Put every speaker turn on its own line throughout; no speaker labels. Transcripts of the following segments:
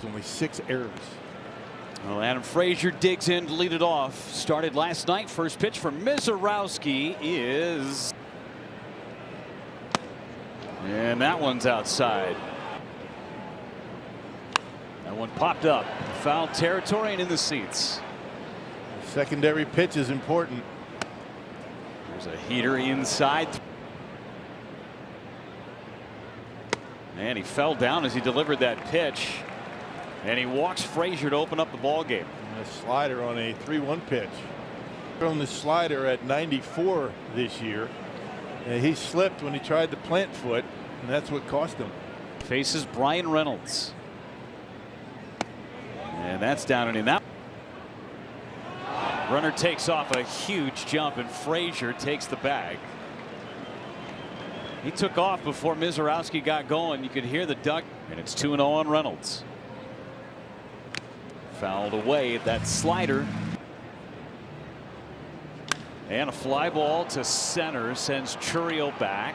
Only 6 errors.
Well, Adam Frazier digs in to lead it off. Started last night. First pitch for Misiorowski is. And that one's outside. That one popped up. Foul territory and in the seats.
The secondary pitch is important.
There's a heater inside. And he fell down as he delivered that pitch. And he walks Frazier to open up the ball game.
And a slider on a 3-1 pitch. On the slider at 94 this year. And he slipped when he tried the plant foot, and that's what cost him.
Faces Brian Reynolds. And that's down and in. That runner takes off a huge jump, and Frazier takes the bag. He took off before Misiorowski got going. You could hear the duck, and it's 2-0 on Reynolds. Fouled away that slider. And a fly ball to center sends Chourio back.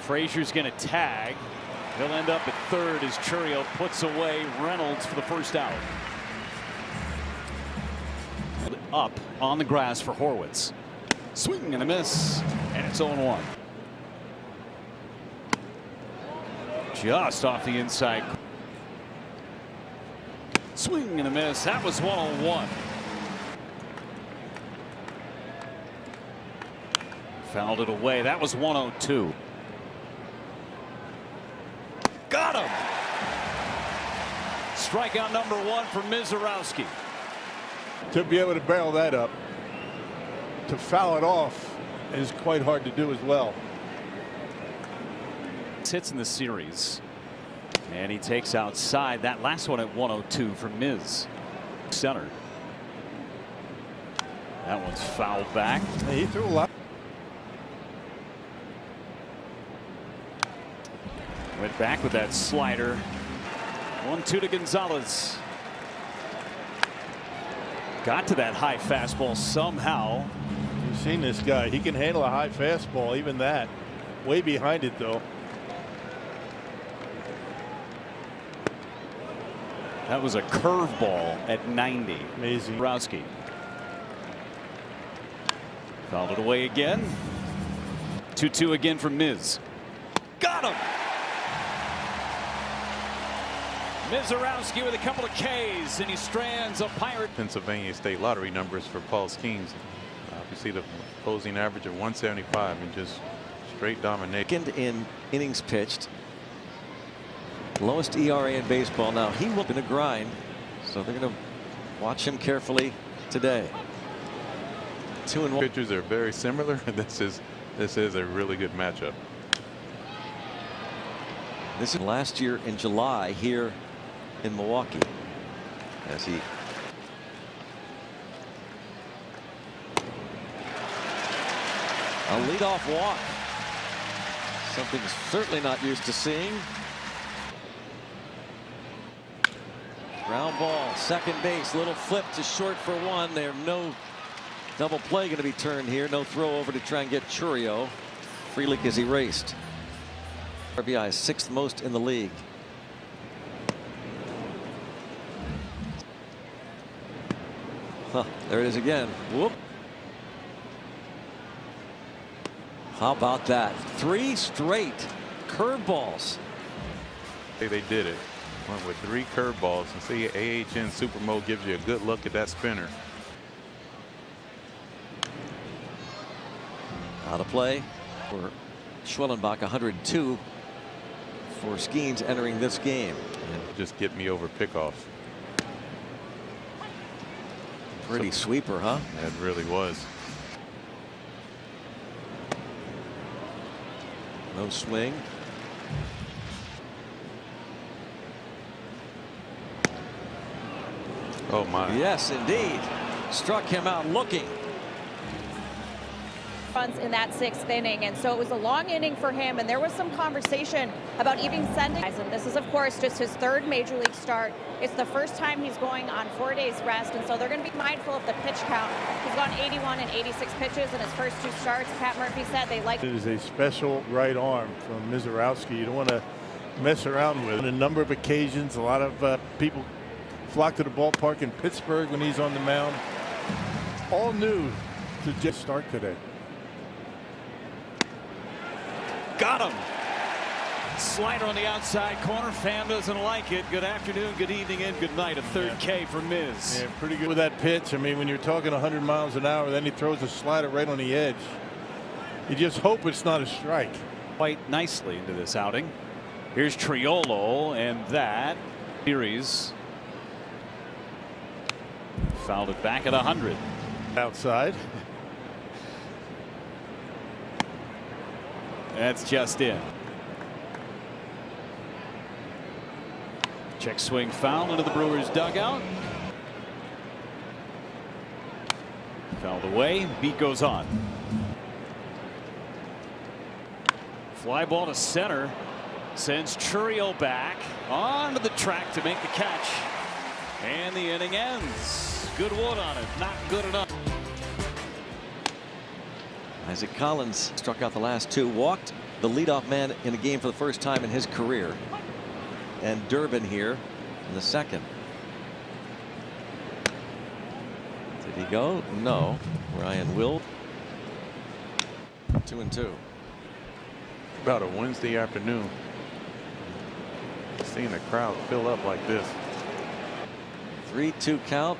Frazier's going to tag. He'll end up at third as Chourio puts away Reynolds for the first out. Up on the grass for Horwitz. Swing and a miss, and it's 0-1. Just off the inside. Swing and a miss. That was 1-1. Fouled it away. That was 1-2. Got him. Strikeout number 1 for Misiorowski.
To be able to barrel that up, to foul it off, is quite hard to do as well.
Hits in the series. And he takes outside. That last one at 1-2 from Miz. Center. That one's fouled back.
He threw a lot.
Went back with that slider. 1-2 to Gonzalez. Got to that high fastball somehow.
You've seen this guy. He can handle a high fastball, even that. Way behind it, though.
That was a curveball at 90.
Amazing.
Misiorowski. Fouled it away again. 2-2 again from Miz. Got him. Misiorowski with a couple of Ks, and he strands a Pirate.
Pennsylvania State Lottery numbers for Paul Skenes. You see the opposing average of 175 and just straight domination.
Second in innings pitched. Lowest ERA in baseball. Now he will be in a grind, so they're going to watch him carefully today. 2-1.
Pitchers are very similar. This is a really good matchup.
This is last year in July here in Milwaukee, as he a leadoff walk, something certainly not used to seeing. Ground ball, second base, little flip to short for 1. There's no double play going to be turned here. No throw over to try and get Chourio. Frelick is erased. RBI 6th most in the league. There it is again. Whoop. How about that? 3 straight curveballs.
They did it. Went with 3 curveballs, and see AHN Super Mode gives you a good look at that spinner.
Out of play for Schwellenbach. 102 for Skenes entering this game.
And just get me over pickoff.
Pretty sweeper, huh?
That really was.
No swing.
Oh my.
Yes, indeed. Struck him out looking.
Runs in that 6th inning, and so it was a long inning for him, and there was some conversation about even sending him. This is of course just his 3rd major league start. It's the first time he's going on 4 days rest, and so they're going to be mindful of the pitch count. He's gone 81 and 86 pitches in his first 2 starts. Pat Murphy said they like
it is a special right arm from Misiorowski. You don't want to mess around with. On a number of occasions, a lot of people flock to the ballpark in Pittsburgh when he's on the mound. All new to just start today.
Got him. Slider on the outside corner. Fan doesn't like it. Good afternoon, good evening, and good night. A third K for Miz.
Yeah, pretty good with that pitch. I mean, when you're talking 100 miles an hour, then he throws a slider right on the edge. You just hope it's not a strike.
Quite nicely into this outing. Here's Triolo, and that series fouled it back at 100.
Outside.
That's just in. Check swing foul into the Brewers dugout. Fouled away. Beat goes on. Fly ball to center. Sends Churiel back onto the track to make the catch. And the inning ends. Good wood on it. Not good enough.
Isaac Collins struck out the last two, walked the leadoff man in a game for the first time in his career. And Durbin here in the second. Did he go? No. Ryan Wild. 2-2.
About a Wednesday afternoon, seeing the crowd fill up like this.
3-2 count.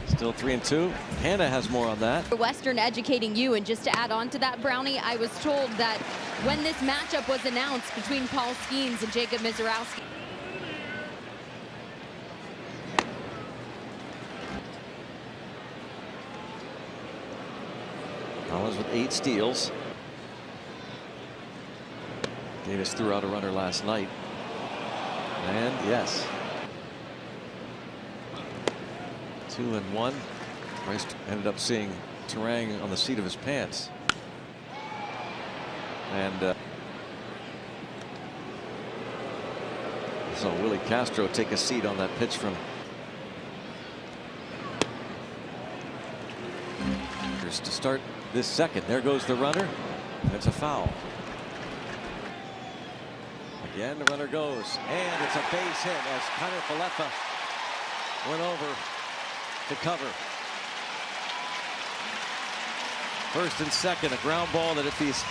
Still 3-2. Hannah has more on that.
Western educating you, and just to add on to that, Brownie, I was told that when this matchup was announced between Paul Skenes and Jacob Misiorowski.
Collins with 8 steals. Davis threw out a runner last night. And yes. 2-1. Bryce ended up seeing Terang on the seat of his pants. And so Willie Castro take a seat on that pitch from to start this second. There goes the runner. It's a foul. Again, the runner goes, and it's a base hit as Connor Falefa went over to cover. First and second, a ground ball that if he's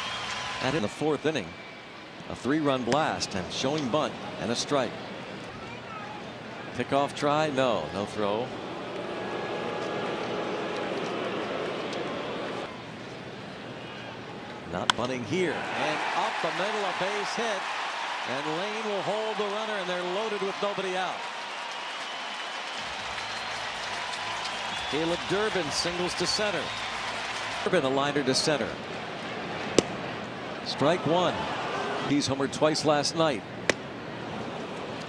at in the 4th inning, a 3-run blast and showing bunt and a strike. Pickoff try, no throw. Not bunting here, and up the middle, a base hit, and Lane will hold the runner, and they're loaded with nobody out. Caleb Durbin singles to center. Durbin a liner to center. Strike one. He's homered twice last night.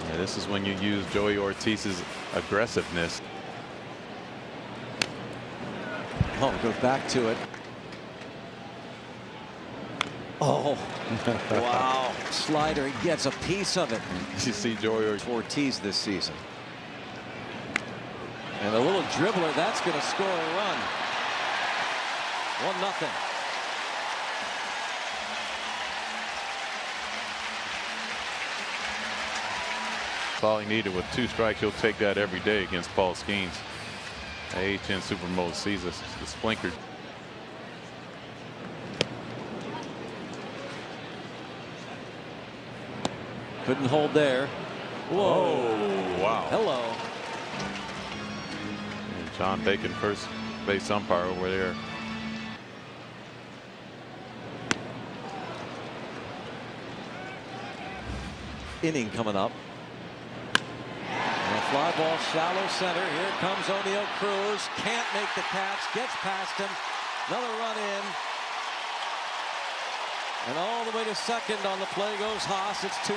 Yeah, this is when you use Joey Ortiz's aggressiveness.
Oh, goes back to it. Oh, wow. Slider, he gets a piece of it.
You see Joey
Ortiz this season. And a little dribbler, that's going to score a run. 1-0.
All he needed with 2 strikes. He'll take that every day against Paul Skenes. AHN Supermode sees us the splinker.
Couldn't hold there. Whoa.
Oh, wow.
Hello.
And John Bacon, first base umpire over there.
Inning coming up. And a fly ball shallow center. Here comes O'Neill Cruz. Can't make the catch. Gets past him. Another run in. And all the way to second on the play goes Haas. It's 2-0.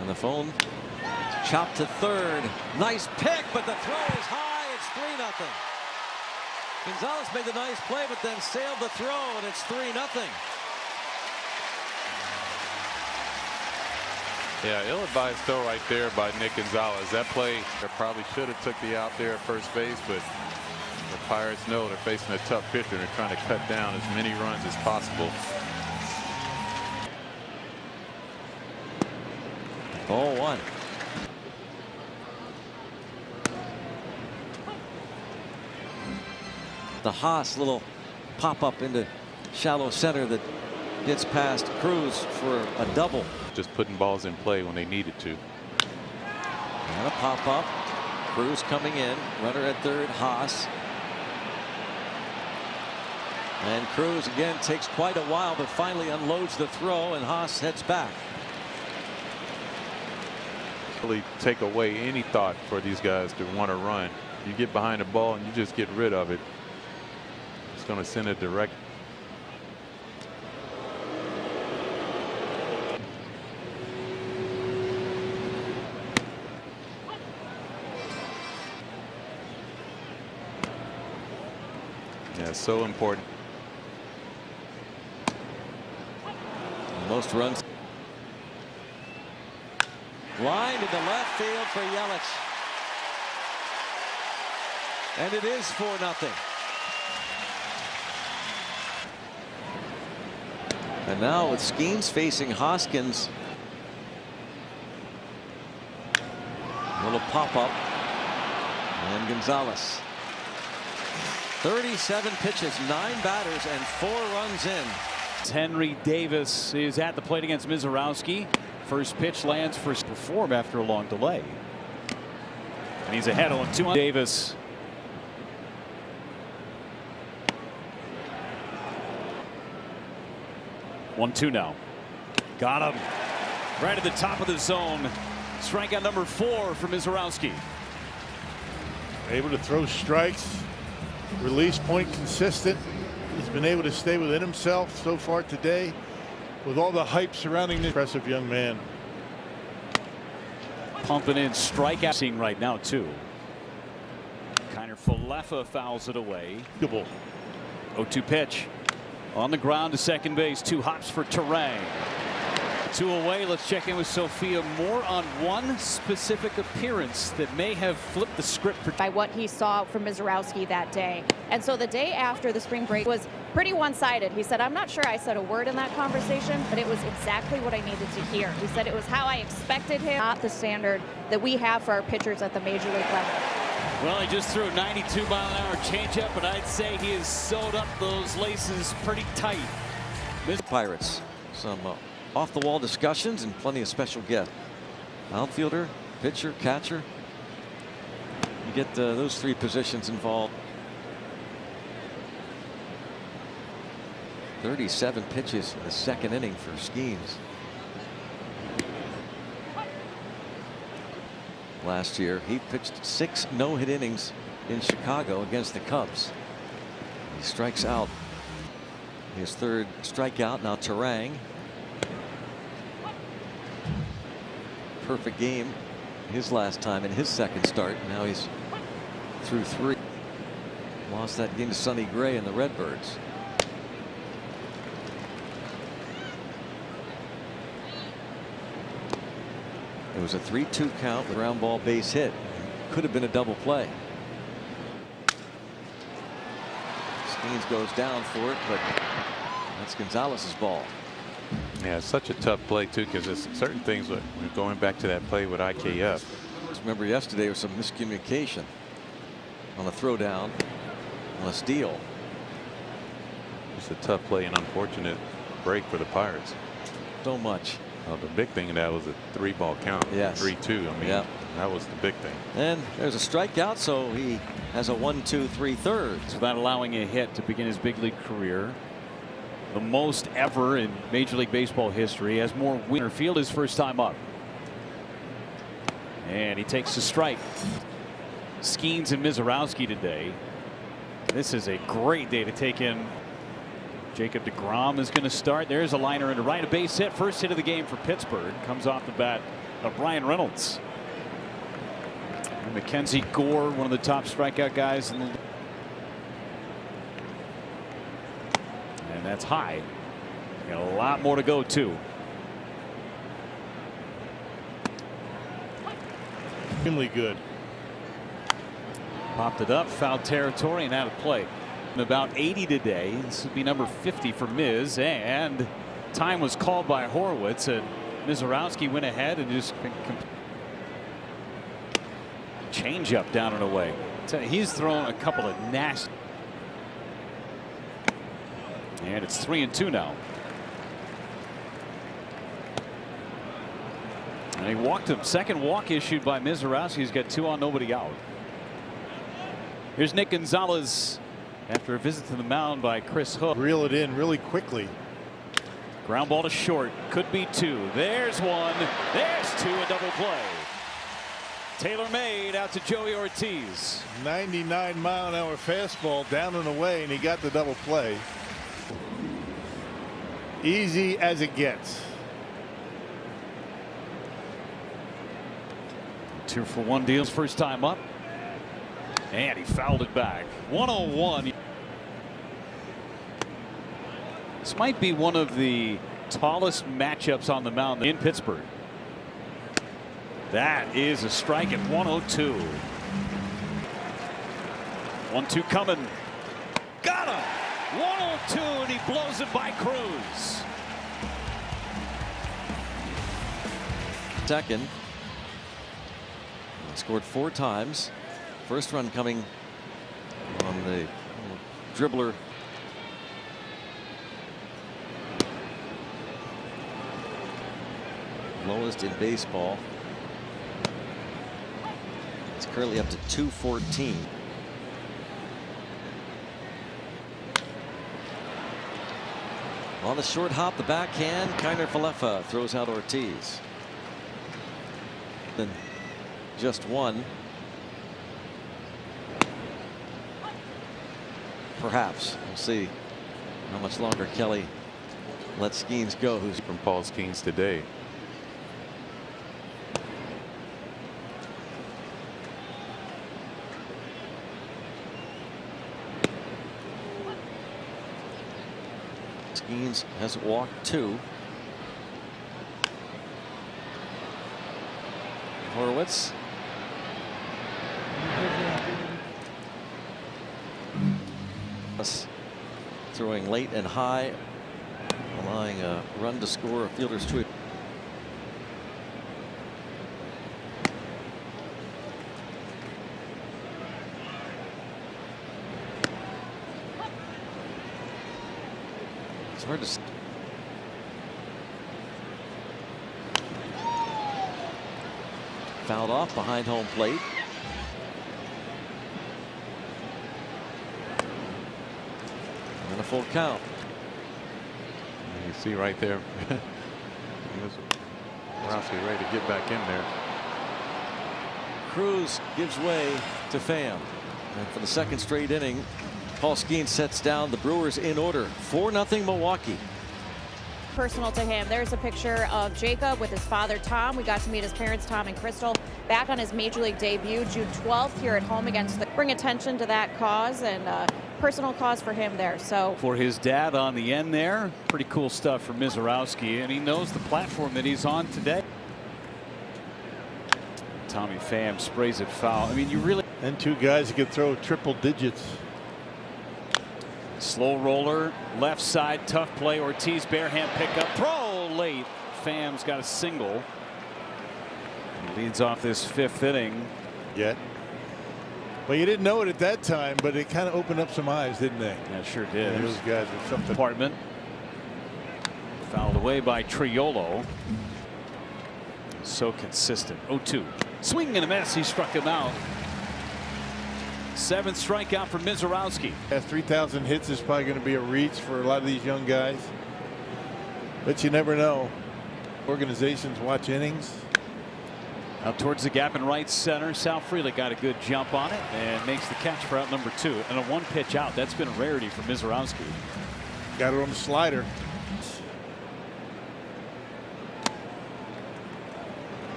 And the phone chopped to third. Nice pick, but the throw is high. It's 3-0. Gonzalez made the nice play, but then sailed the throw, and it's 3-0.
Yeah, ill-advised throw right there by Nick Gonzalez. That play, they probably should have took the out there at first base, but the Pirates know they're facing a tough pitcher and they're trying to cut down as many runs as possible.
0-1. The Haas little pop-up into shallow center that gets past Cruz for a double.
Just putting balls in play when they needed to.
And a pop-up. Cruz coming in. Runner at third. Haas. And Cruz again takes quite a while, but finally unloads the throw, and Haas heads back.
Really take away any thought for these guys to want to run. You get behind the ball and you just get rid of it. It's going to send it direct. Yeah, so important.
Most runs. Line to the left field for Yelich. And it is 4-0. And now with Skenes facing Hoskins. A little pop-up. And Gonzalez. 37 pitches, 9 batters, and 4 runs in.
Henry Davis is at the plate against Misiorowski. First pitch lands for perform after a long delay. And he's ahead on 2. Davis. One, 2 now. Got him right at the top of the zone. Strikeout number 4 for Misiorowski.
Able to throw strikes. Release point consistent. He's been able to stay within himself so far today with all the hype surrounding this impressive young man.
Pumping in strikeout seeing right now too. Kiner Falefa fouls it away. 0-2 pitch on the ground to second base. 2 hops for Terang. 2 away. Let's check in with Sophia Moore on one specific appearance that may have flipped the script
by what he saw from Misiorowski that day. And so the day after the spring break was pretty one-sided. He said, I'm not sure I said a word in that conversation, but it was exactly what I needed to hear. He said it was how I expected him, not the standard that we have for our pitchers at the major league level.
Well, he just threw a 92-mile-an-hour changeup, and I'd say he has sewed up those laces pretty tight.
Pirates. Some off-the-wall discussions and plenty of special guests. Outfielder, pitcher, catcher. You get those 3 positions involved. 37 pitches in the second inning for Skenes. Last year, he pitched 6 no-hit innings in Chicago against the Cubs. He strikes out. His 3rd strikeout. Now Terang. Perfect game his last time in his 2nd start. Now he's through 3. Lost that game to Sonny Gray and the Redbirds. It was a 3-2 count with a ground ball base hit. Could have been a double play. Skenes goes down for it, but that's Gonzalez's ball.
Yeah, it's such a tough play too, because there's certain things we're going back to that play with IKF.
Remember yesterday there was some miscommunication on a throwdown on a steal.
It's a tough play and unfortunate break for the Pirates.
So much.
Well, the big thing of that was a 3-ball count.
Yes.
3-2. I mean,
yep.
That was the big thing.
And there's a strikeout, so he has a 1-2 3/3
without allowing a hit to begin his big league career. The most ever in Major League Baseball history. Has more winner field his first time up. And he takes a strike. Skenes and Misiorowski today. This is a great day to take in. Jacob deGrom is going to start. There's a liner into right, a base hit. First hit of the game for Pittsburgh. Comes off the bat of Brian Reynolds. And Mackenzie Gore, one of the top strikeout guys in the league. And that's high. Got a lot more to go too.
extremely good.
Popped it up, foul territory, and out of play. About 80 today. This would be number 50 for Miz, and time was called by Horowitz, and Misiorowski went ahead and just change up down and away. So he's thrown a couple of nasty, and it's 3-2 now. And he walked him. Second walk issued by Misiorowski. He's got 2 on, nobody out. Here's Nick Gonzalez after a visit to the mound by Chris Hook.
Reel it in really quickly.
Ground ball to short. Could be 2. There's 1. There's 2. A double play. Taylor made out to Joey Ortiz.
99-mile-an-hour fastball down and away, and he got the double play. Easy as it gets.
2 for 1 deals first time up. And he fouled it back. 101. This might be one of the tallest matchups on the mound in Pittsburgh. That is a strike at 102. 1-2 coming. Got him. 102, and he blows it by Cruz.
Second. Scored 4 times. First run coming on the dribbler. Lowest in baseball. It's currently up to 214. On the short hop, the backhand, Kiner Falefa throws out Ortiz. Then just 1. Perhaps. We'll see how much longer Kelly lets Skenes go. Who's
from Paul Skenes today.
Skenes has walked 2. Horowitz. Throwing late and high, allowing a run to score, a fielder's choice. It's hard to. Fouled off behind home plate. And a full count.
You see right there. Misiorowski ready to get back in there.
Cruz gives way to Pham. And for the second straight inning, Paul Skenes sets down the Brewers in order. 4-0 Milwaukee.
Personal to him. There's a picture of Jacob with his father Tom. We got to meet his parents Tom and Crystal back on his major league debut June 12th here at home against the. Bring attention to that cause, and personal cause for him there. So
for his dad on the end there, pretty cool stuff for Misiorowski, and he knows the platform that he's on today. Tommy Pham sprays it foul. I mean, you really.
And 2 guys who could throw triple digits.
Slow roller, left side, tough play. Ortiz barehand pickup, throw late. Pham's got a single. He leads off this 5th inning.
Yet. Well, you didn't know it at that time, but it kind of opened up some eyes, didn't they?
Yeah, sure did.
And those guys were something.
Department. Fouled away by Triolo. So consistent. 0-2. Swing and a miss. He struck him out. 7th strikeout for Misiorowski.
3,000 hits is probably going to be a reach for a lot of these young guys. But you never know. Organizations watch innings.
Out towards the gap in right center. Sal Frelick got a good jump on it and makes the catch for out number 2. And a 1-pitch out. That's been a rarity for Misiorowski.
Got it on the slider.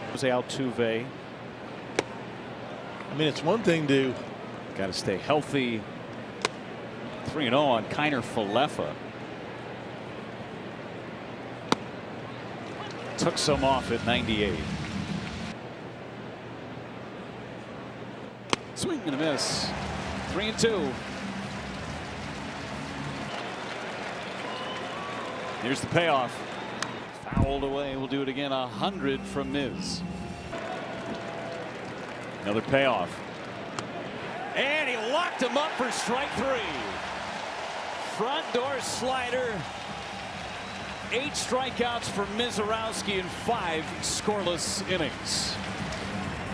Jose Altuve.
I mean, it's one thing to.
Got to stay healthy. 3-0 on Kiner Falefa. Took some off at 98. Swing and a miss. 3-2. Here's the payoff. Fouled away. We'll do it again. 100 from Miz. Another payoff. And he locked him up for strike 3. Front door slider. 8 strikeouts for Misiorowski in 5 scoreless innings.